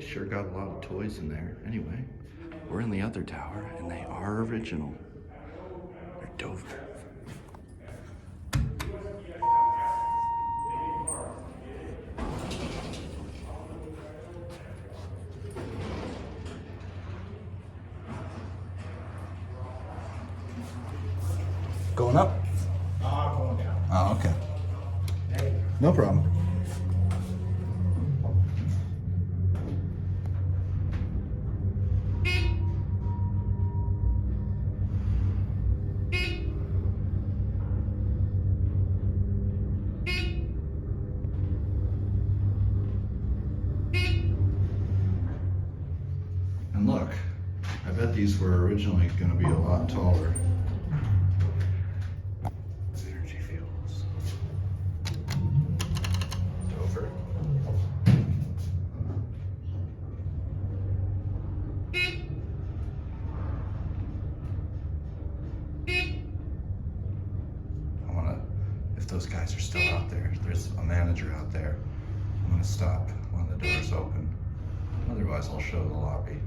They sure got a lot of toys in there. Anyway, we're in the other tower, and they are original. They're Dover. Going up? Going down. Oh, okay. No problem. And look, I bet these were originally going to be a lot taller. Energy fuels. Dover. I want to, if those guys are still out there, there's a manager out there, I'm going to stop when the door's open. Otherwise, I'll show the lobby.